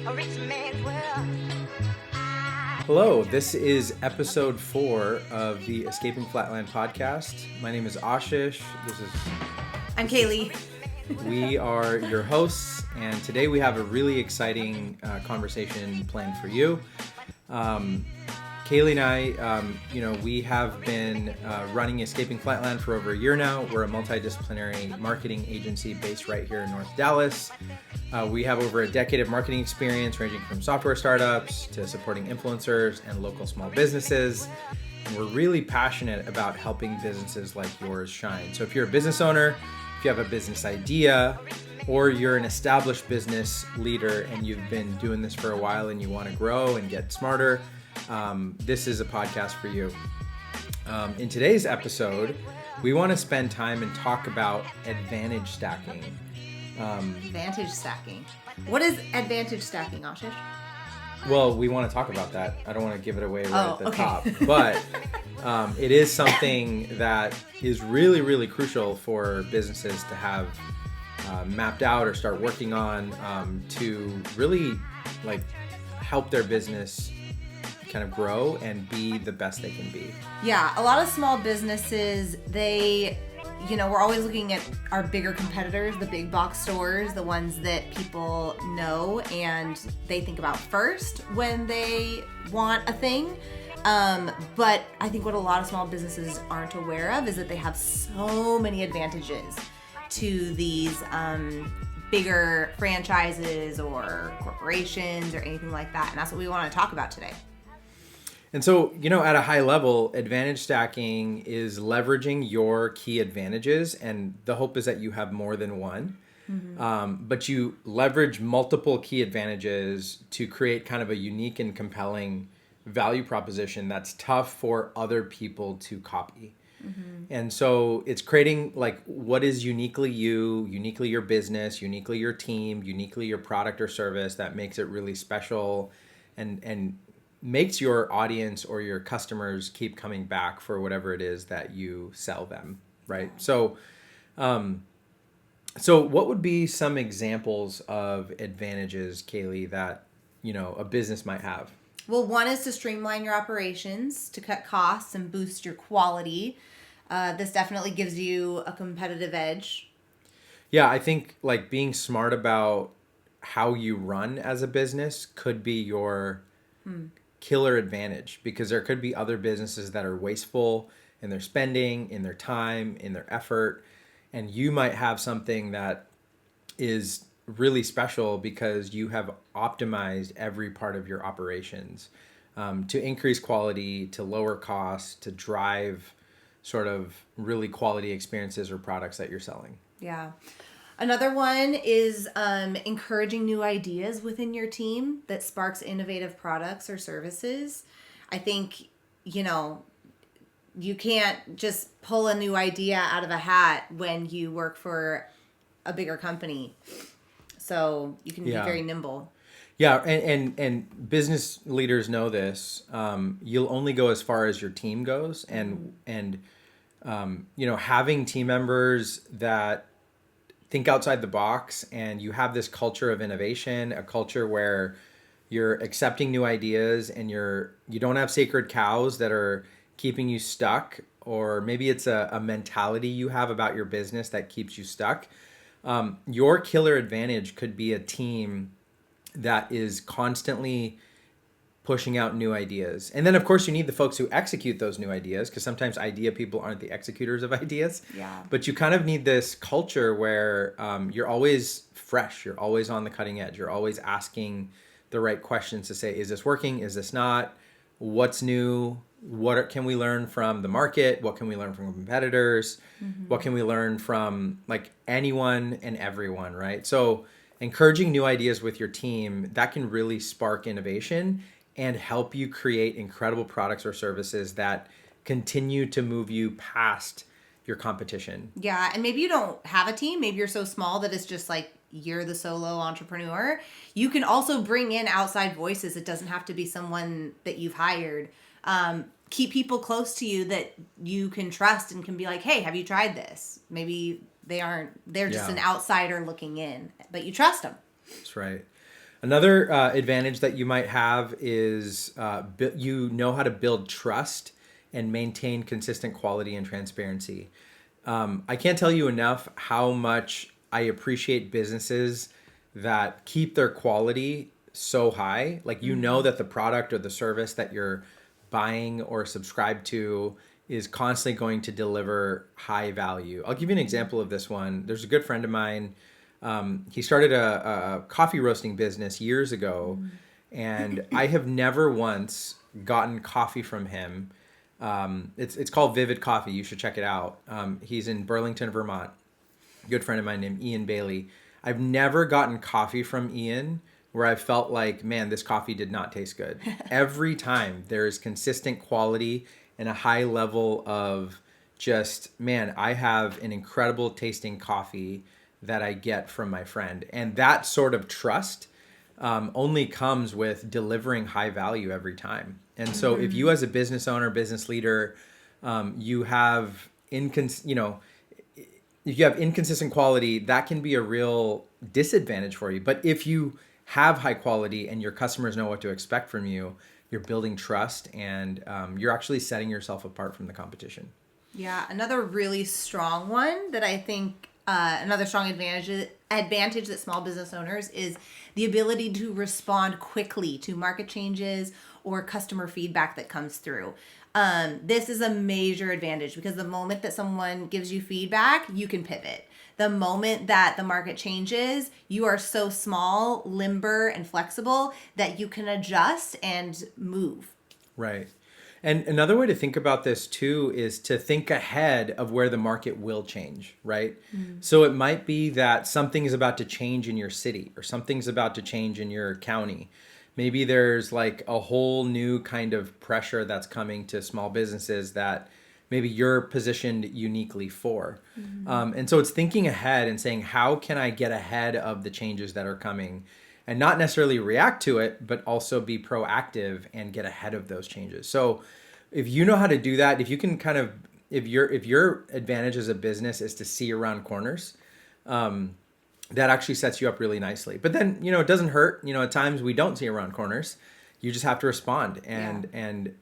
a rich man's world. Hello, this is episode 4 of the Escaping Flatland podcast. My name is Ashish. I'm Kaeli. We are your hosts, and today we have a really exciting conversation planned for you. Kaeli and I, we have been running Escaping Flatland for over a year now. We're a multidisciplinary marketing agency based right here in North Dallas. We have over a decade of marketing experience ranging from software startups to supporting influencers and local small businesses. And we're really passionate about helping businesses like yours shine. So if you're a business owner, if you have a business idea, or you're an established business leader and you've been doing this for a while and you want to grow and get smarter, this is a podcast for you. In today's episode, we want to spend time and talk about advantage stacking. Advantage stacking. What is advantage stacking, Ashish? Well, we want to talk about that. I don't want to give it away right at the top. Okay. But it is something that is really, really crucial for businesses to have mapped out or start working on to really help their business kind of grow and be the best they can be. Yeah, a lot of small businesses, we're always looking at our bigger competitors, the big box stores, the ones that people know and they think about first when they want a thing. But I think what a lot of small businesses aren't aware of is that they have so many advantages to these bigger franchises or corporations or anything like that. And that's what we want to talk about today. And so, at a high level, advantage stacking is leveraging your key advantages. And the hope is that you have more than one. Mm-hmm. But you leverage multiple key advantages to create kind of a unique and compelling value proposition that's tough for other people to copy. Mm-hmm. And so it's creating what is uniquely you, uniquely your business, uniquely your team, uniquely your product or service that makes it really special and makes your audience or your customers keep coming back for whatever it is that you sell them, right? So what would be some examples of advantages, Kaeli, that, a business might have? Well, one is to streamline your operations, to cut costs and boost your quality. This definitely gives you a competitive edge. Yeah, I think being smart about how you run as a business could be your killer advantage, because there could be other businesses that are wasteful in their spending, in their time, in their effort, and you might have something that is really special because you have optimized every part of your operations to increase quality, to lower costs, to drive sort of really quality experiences or products that you're selling. Yeah. Another one is encouraging new ideas within your team that sparks innovative products or services. I think, you can't just pull a new idea out of a hat when you work for a bigger company. So you can be very nimble. Yeah, and business leaders know this. You'll only go as far as your team goes, and having team members that think outside the box, and you have this culture of innovation, a culture where you're accepting new ideas, and you don't have sacred cows that are keeping you stuck, or maybe it's a mentality you have about your business that keeps you stuck. Your killer advantage could be a team that is constantly pushing out new ideas. And then, of course, you need the folks who execute those new ideas, because sometimes idea people aren't the executors of ideas. Yeah. But you kind of need this culture where you're always fresh. You're always on the cutting edge. You're always asking the right questions to say, is this working? Is this not? What's new? Can we learn from the market? What can we learn from competitors? Mm-hmm. What can we learn from anyone and everyone, right? So encouraging new ideas with your team, that can really spark innovation and help you create incredible products or services that continue to move you past your competition. Yeah, and maybe you don't have a team. Maybe you're so small that it's just you're the solo entrepreneur. You can also bring in outside voices. It doesn't have to be someone that you've hired. Keep people close to you that you can trust and can be like, hey, have you tried this? Maybe they're just an outsider looking in, but you trust them. That's right. Another advantage that you might have is you know how to build trust and maintain consistent quality and transparency. I can't tell you enough how much I appreciate businesses that keep their quality so high. Like, you know that the product or the service that you're buying or subscribe to is constantly going to deliver high value. I'll give you an example of this one. There's a good friend of mine. He started a coffee roasting business years ago, and I have never once gotten coffee from him. It's called Vivid Coffee. You should check it out. He's in Burlington, Vermont. Good friend of mine named Ian Bailey. I've never gotten coffee from Ian where I felt like, man, this coffee did not taste good. Every time there is consistent quality and a high level of just, man, I have an incredible tasting coffee that I get from my friend. And that sort of trust only comes with delivering high value every time. And so if you as a business owner, business leader, you have if you have inconsistent quality, that can be a real disadvantage for you. But if you have high quality and your customers know what to expect from you, you're building trust, and you're actually setting yourself apart from the competition. Yeah, another really strong one that I think another strong advantage that small business owners is the ability to respond quickly to market changes or customer feedback that comes through. This is a major advantage because the moment that someone gives you feedback, you can pivot. The moment that the market changes, you are so small, limber, and flexible that you can adjust and move. Right. And another way to think about this too is to think ahead of where the market will change, right? So it might be that something is about to change in your city, or something's about to change in your county. Maybe there's like a whole new kind of pressure that's coming to small businesses that maybe you're positioned uniquely for. And so it's thinking ahead and saying, how can I get ahead of the changes that are coming? And not necessarily react to it, but also be proactive and get ahead of those changes. So if you know how to do that, if you can kind of, if your advantage as a business is to see around corners, that actually sets you up really nicely. But then, it doesn't hurt. At times we don't see around corners. You just have to respond and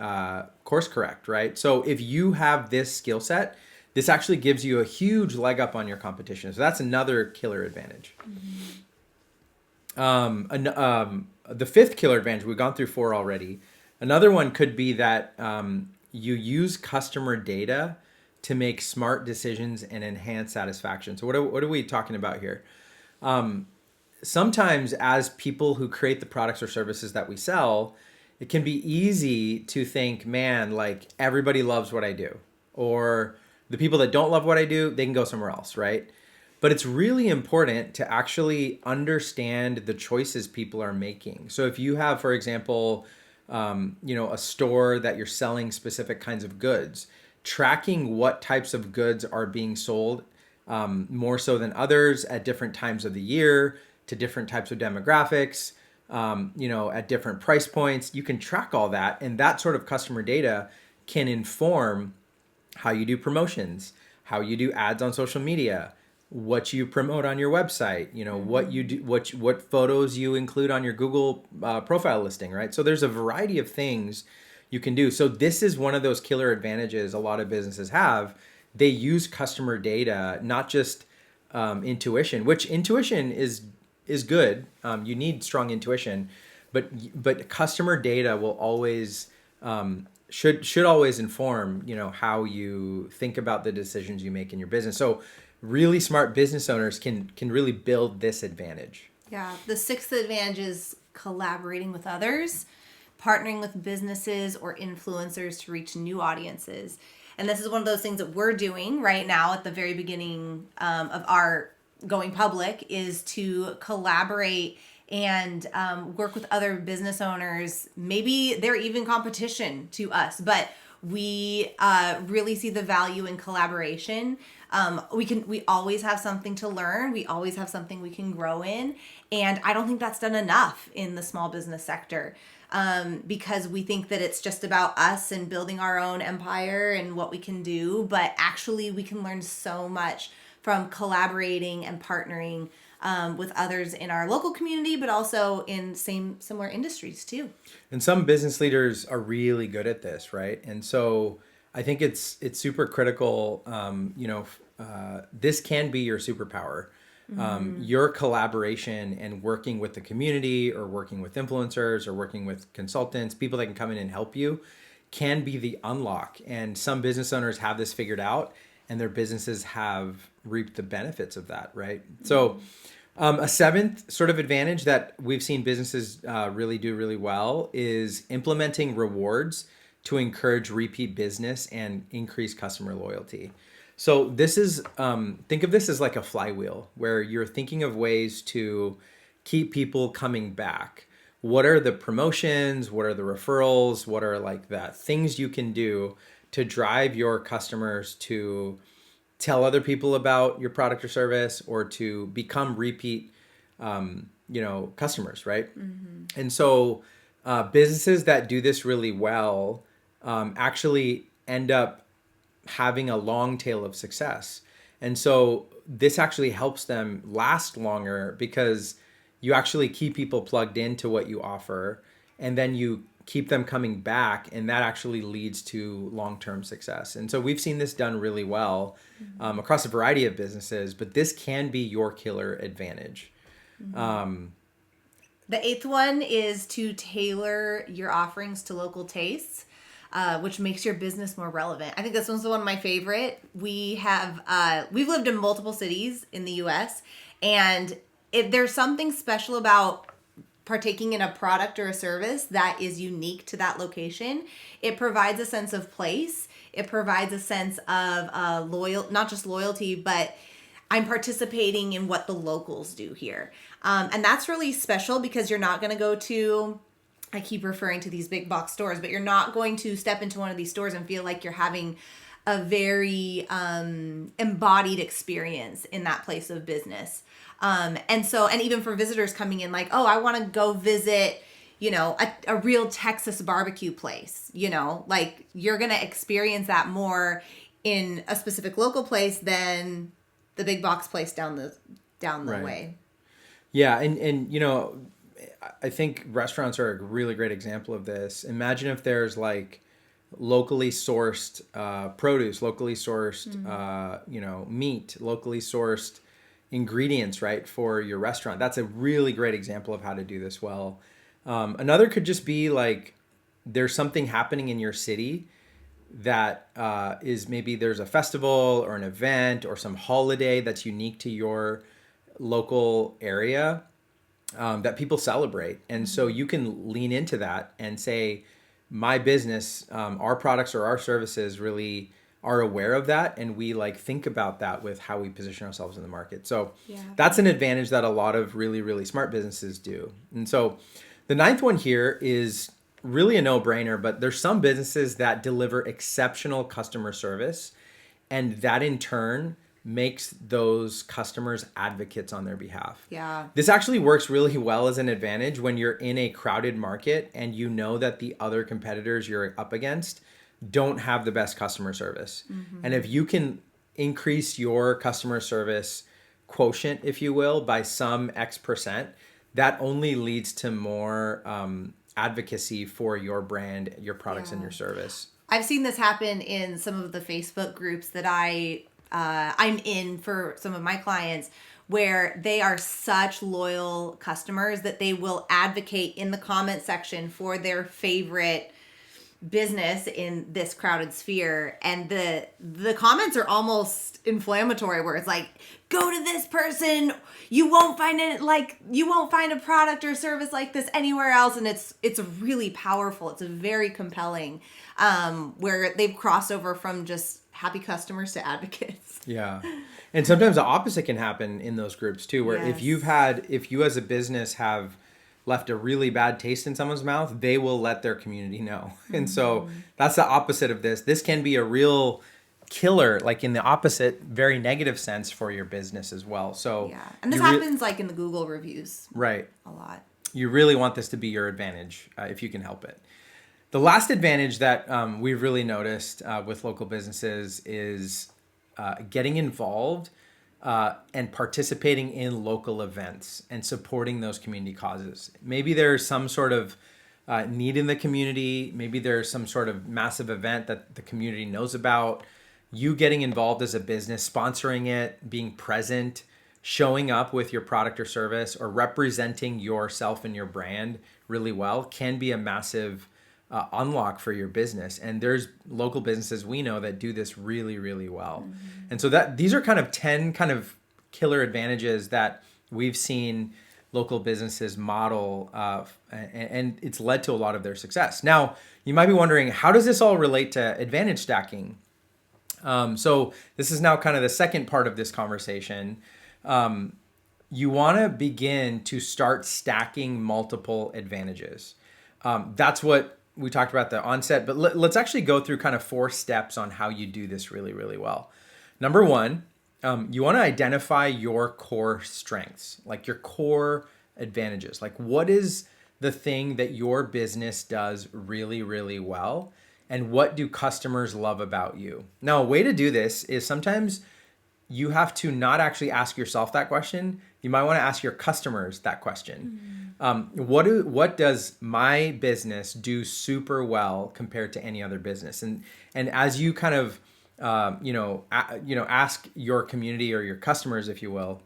course correct, right? So if you have this skill set, this actually gives you a huge leg up on your competition. So that's another killer advantage. The fifth killer advantage, we've gone through 4 already. Another one could be that you use customer data to make smart decisions and enhance satisfaction. So what are we talking about here? Sometimes as people who create the products or services that we sell, it can be easy to think, man, like everybody loves what I do. Or the people that don't love what I do, they can go somewhere else, right? But it's really important to actually understand the choices people are making. So if you have, for example, a store that you're selling specific kinds of goods, tracking what types of goods are being sold more so than others at different times of the year, to different types of demographics, at different price points. You can track all that, and that sort of customer data can inform how you do promotions, how you do ads on social media, what you promote on your website, what you do, what photos you include on your Google profile listing, right? So there's a variety of things you can do. So this is one of those killer advantages a lot of businesses have. They use customer data, not just intuition, which intuition is good. You need strong intuition, but customer data will always should always inform how you think about the decisions you make in your business. So really smart business owners can really build this advantage. Yeah, the 6th advantage is collaborating with others, partnering with businesses or influencers to reach new audiences. And this is one of those things that we're doing right now at the very beginning of our going public, is to collaborate and work with other business owners. Maybe they're even competition to us, but we really see the value in collaboration. We always have something to learn. We always have something we can grow in. And I don't think that's done enough in the small business sector. Because we think that it's just about us and building our own empire and what we can do, but actually we can learn so much from collaborating and partnering with others in our local community, but also in similar industries too. And some business leaders are really good at this, right? And so I think it's super critical. This can be your superpower. Your collaboration and working with the community, or working with influencers, or working with consultants, people that can come in and help you, can be the unlock. And some business owners have this figured out, and their businesses have reaped the benefits of that, right? So a seventh sort of advantage that we've seen businesses really do really well is implementing rewards to encourage repeat business and increase customer loyalty. So this is, think of this as like a flywheel, where you're thinking of ways to keep people coming back. What are the promotions? What are the referrals? What are like the things you can do to drive your customers to tell other people about your product or service, or to become repeat, customers, right? And so businesses that do this really well actually end up having a long tail of success. And so this actually helps them last longer, because you actually keep people plugged into what you offer, and then you keep them coming back, and that actually leads to long-term success. And so we've seen this done really well across a variety of businesses, but this can be your killer advantage. The eighth one is to tailor your offerings to local tastes, which makes your business more relevant. I think this one's one of my favorite. We've lived in multiple cities in the U.S., and there's something special about partaking in a product or a service that is unique to that location. It provides a sense of place. It provides a sense of not just loyalty, but I'm participating in what the locals do here. And that's really special, because you're not going to go to, I keep referring to these big box stores, but you're not going to step into one of these stores and feel like you're having a very embodied experience in that place of business. And even for visitors coming in, like, oh, I want to go visit, a real Texas barbecue place, like you're going to experience that more in a specific local place than the big box place down the right way. Yeah. And I think restaurants are a really great example of this. Imagine if there's like locally sourced produce, locally sourced, meat, locally sourced ingredients, right, for your restaurant. That's a really great example of how to do this well. Another could just be like, there's something happening in your city that is, maybe there's a festival or an event or some holiday that's unique to your local area that people celebrate. And so you can lean into that and say, my business, our products or our services really are aware of that, and we like think about that with how we position ourselves in the market. So that's an advantage that a lot of really, really smart businesses do. And so the ninth one here is really a no-brainer, but there's some businesses that deliver exceptional customer service, and that in turn makes those customers advocates on their behalf. Yeah. This actually works really well as an advantage when you're in a crowded market and you know that the other competitors you're up against don't have the best customer service. And if you can increase your customer service quotient, if you will, by some X%, that only leads to more advocacy for your brand, your products, and your service. I've seen this happen in some of the Facebook groups that I'm in for some of my clients, where they are such loyal customers that they will advocate in the comment section for their favorite business in this crowded sphere. And the comments are almost inflammatory, where it's like, go to this person, you won't find a product or service like this anywhere else. And it's really powerful. It's a very compelling, where they've crossed over from just happy customers to advocates. Yeah. And sometimes the opposite can happen in those groups too, where if you as a business have left a really bad taste in someone's mouth, they will let their community know. And so that's the opposite of this. This can be a real killer, like in the opposite, very negative sense for your business as well. So and this happens like in the Google reviews, right? A lot. You really want this to be your advantage if you can help it. The last advantage that we've really noticed with local businesses is getting involved and participating in local events and supporting those community causes. Maybe there's some sort of need in the community. Maybe there's some sort of massive event that the community knows about. You getting involved as a business, sponsoring it, being present, showing up with your product or service, or representing yourself and your brand really well can be a massive unlock for your business. And there's local businesses we know that do this really, really well. Mm-hmm. And so these are kind of 10 kind of killer advantages that we've seen local businesses model, and it's led to a lot of their success. Now, you might be wondering, how does this all relate to advantage stacking? So this is now kind of the second part of this conversation. You want to begin to start stacking multiple advantages. That's what we talked about at the onset, but let's actually go through kind of 4 steps on how you do this really, really well. Number 1, you want to identify your core strengths, like your core advantages. Like, what is the thing that your business does really, really well? And what do customers love about you? Now, a way to do this is sometimes you have to not actually ask yourself that question. You might want to ask your customers that question. Mm-hmm. What does my business do super well compared to any other business? And as you kind of ask your community or your customers, if you will,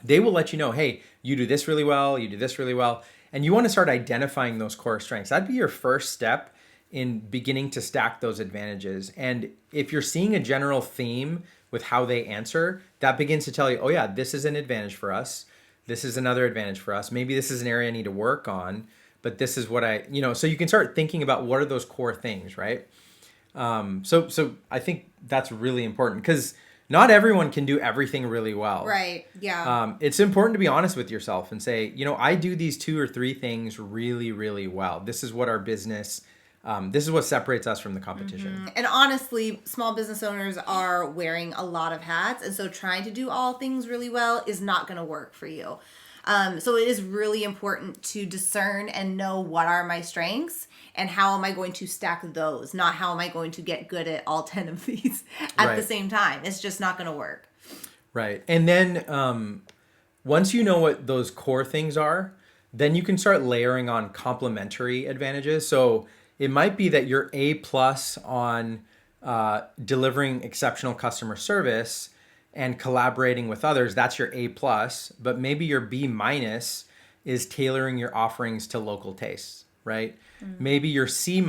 they will let you know, hey, you do this really well, you do this really well. And you want to start identifying those core strengths. That'd be your first step in beginning to stack those advantages. And if you're seeing a general theme with how they answer, that begins to tell you, oh yeah, this is an advantage for us. This is another advantage for us. Maybe this is an area I need to work on, but this is what so you can start thinking about what are those core things, right? So I think that's really important because not everyone can do everything really well. Right. Yeah. It's important to be honest with yourself and say, I do these 2 or 3 things really, really well. This is what our business, this is what separates us from the competition. Mm-hmm. And honestly, small business owners are wearing a lot of hats. And so trying to do all things really well is not going to work for you. So it is really important to discern and know what are my strengths and how am I going to stack those, not how am I going to get good at all 10 of these at the same time. It's just not going to work. Right. And then once you know what those core things are, then you can start layering on complementary advantages. So it might be that you're A+ on delivering exceptional customer service and collaborating with others. That's your A+, but maybe your B- is tailoring your offerings to local tastes, right? Mm-hmm. Maybe your C-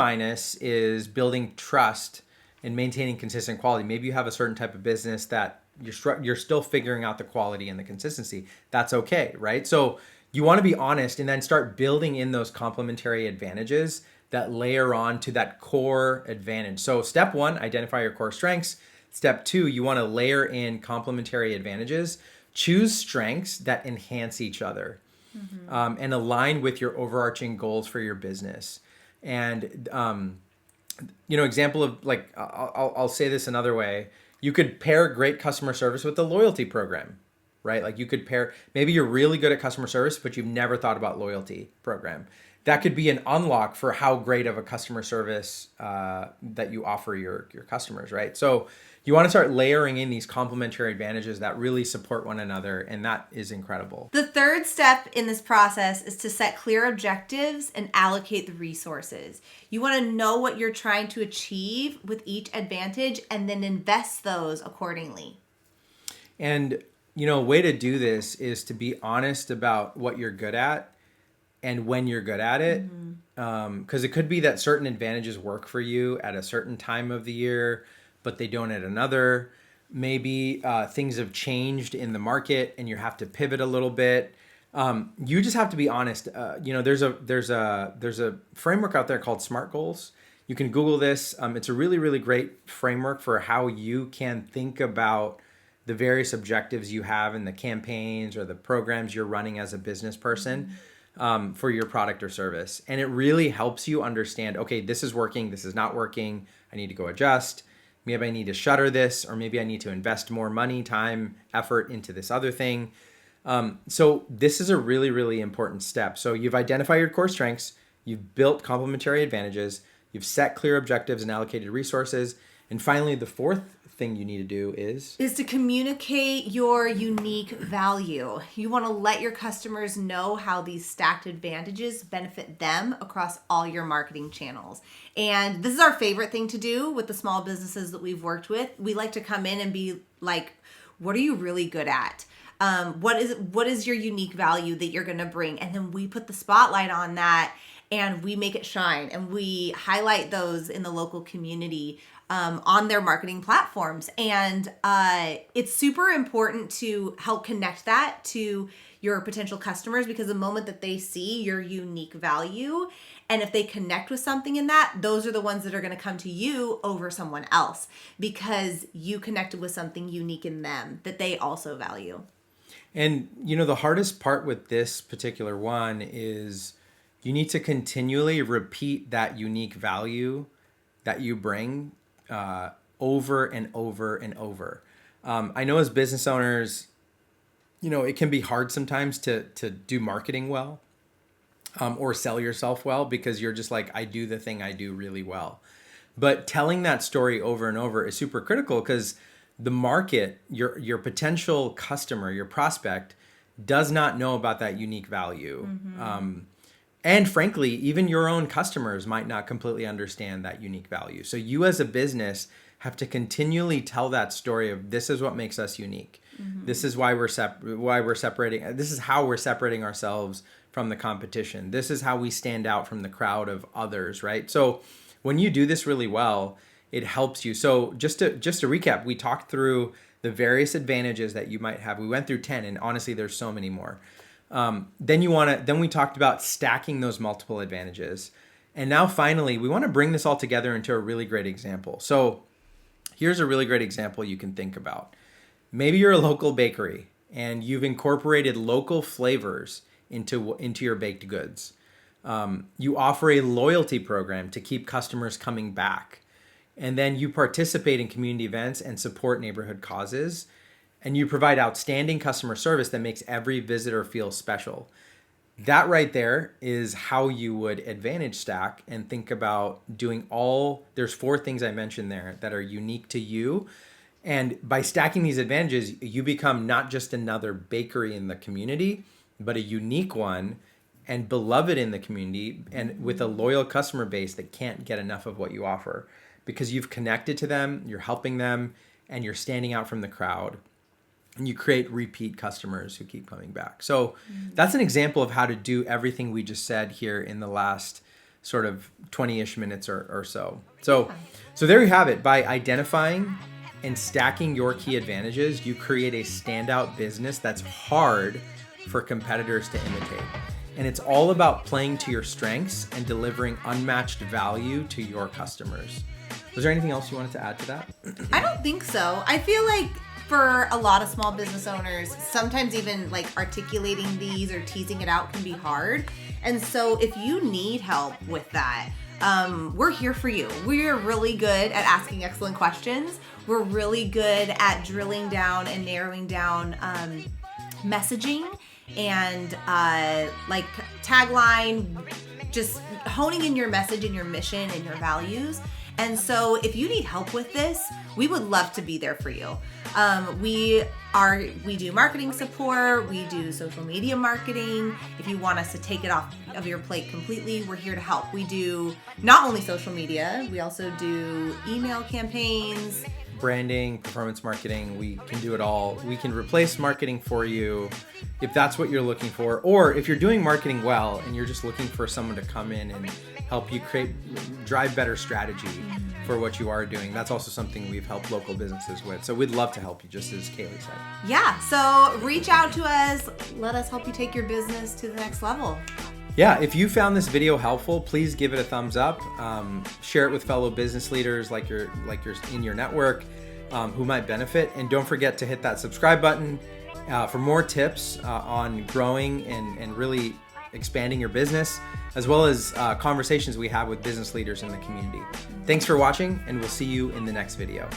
is building trust and maintaining consistent quality. Maybe you have a certain type of business that you're still figuring out the quality and the consistency. That's okay, right? So you want to be honest and then start building in those complementary advantages that layer on to that core advantage. So step 1, identify your core strengths. Step 2, you want to layer in complementary advantages. Choose strengths that enhance each other, mm-hmm. And align with your overarching goals for your business. And, example of like, I'll say this another way. You could pair great customer service with a loyalty program, right? Like you could pair, maybe you're really good at customer service, but you've never thought about loyalty program. That could be an unlock for how great of a customer service that you offer your customers, right? So you want to start layering in these complementary advantages that really support one another, and that is incredible. The third step in this process is to set clear objectives and allocate the resources. You want to know what you're trying to achieve with each advantage and then invest those accordingly. And, a way to do this is to be honest about what you're good at and when you're good at it. Because it could be that certain advantages work for you at a certain time of the year, but they don't at another. Maybe things have changed in the market and you have to pivot a little bit. You just have to be honest. There's a framework out there called SMART Goals. You can Google this. It's a really, really great framework for how you can think about the various objectives you have in the campaigns or the programs you're running as a business person. For your product or service. And it really helps you understand, okay, this is working, this is not working, I need to go adjust. Maybe I need to shutter this, or maybe I need to invest more money, time, effort into this other thing. So this is a really, really important step. So you've identified your core strengths, you've built complementary advantages, you've set clear objectives and allocated resources, and And finally, the fourth thing you need to do is to communicate your unique value. You want to let your customers know how these stacked advantages benefit them across all your marketing channels. And this is our favorite thing to do with the small businesses that we've worked with. We like to come in and be like, what are you really good at? What is your unique value that you're going to bring? And then we put the spotlight on that and we make it shine, and we highlight those in the local community on their marketing platforms. And it's super important to help connect that to your potential customers, because the moment that they see your unique value, and if they connect with something in that, those are the ones that are going to come to you over someone else, because you connected with something unique in them that they also value. And, the hardest part with this particular one is you need to continually repeat that unique value that you bring over and over and over. I know as business owners, it can be hard sometimes to do marketing well or sell yourself well, because you're just like, I do the thing I do really well. But telling that story over and over is super critical, because the market, your potential customer, your prospect, does not know about that unique value. Mm-hmm. And frankly, even your own customers might not completely understand that unique value. So you as a business have to continually tell that story of, this is what makes us unique. Mm-hmm. This is why we're separating. This is how we're separating ourselves from the competition. This is how we stand out from the crowd of others, right? So when you do this really well, it helps you. So just to recap, we talked through the various advantages that you might have. We went through 10, and honestly, there's so many more. Then we talked about stacking those multiple advantages. And now finally, we want to bring this all together into a really great example. So here's a really great example you can think about. Maybe you're a local bakery and you've incorporated local flavors into your baked goods. You offer a loyalty program to keep customers coming back. And then you participate in community events and support neighborhood causes. And you provide outstanding customer service that makes every visitor feel special. That right there is how you would advantage stack and think about doing there's 4 things I mentioned there that are unique to you. And by stacking these advantages, you become not just another bakery in the community, but a unique one and beloved in the community, and with a loyal customer base that can't get enough of what you offer, because you've connected to them, you're helping them, and you're standing out from the crowd. And you create repeat customers who keep coming back. So that's an example of how to do everything we just said here in the last sort of 20-ish minutes or so. So there you have it. By identifying and stacking your key advantages, you create a standout business that's hard for competitors to imitate. And it's all about playing to your strengths and delivering unmatched value to your customers. Was there anything else you wanted to add to that? I don't think so. I feel like for a lot of small business owners, sometimes even like articulating these or teasing it out can be hard. And so if you need help with that, we're here for you. We're really good at asking excellent questions. We're really good at drilling down and narrowing down messaging and like tagline, just honing in your message and your mission and your values. And so if you need help with this, we would love to be there for you. We do marketing support, we do social media marketing. If you want us to take it off of your plate completely, we're here to help. We do not only social media, we also do email campaigns, branding, performance marketing. We can do it all. We can replace marketing for you if that's what you're looking for, or if you're doing marketing well and you're just looking for someone to come in and help you drive better strategy for what you are doing. That's also something we've helped local businesses with. So we'd love to help you, just as Kaeli said. Yeah, so reach out to us. Let us help you take your business to the next level. Yeah, if you found this video helpful, please give it a thumbs up. Share it with fellow business leaders like you're in your network who might benefit. And don't forget to hit that subscribe button for more tips on growing and really expanding your business, as well as conversations we have with business leaders in the community. Thanks for watching, and we'll see you in the next video.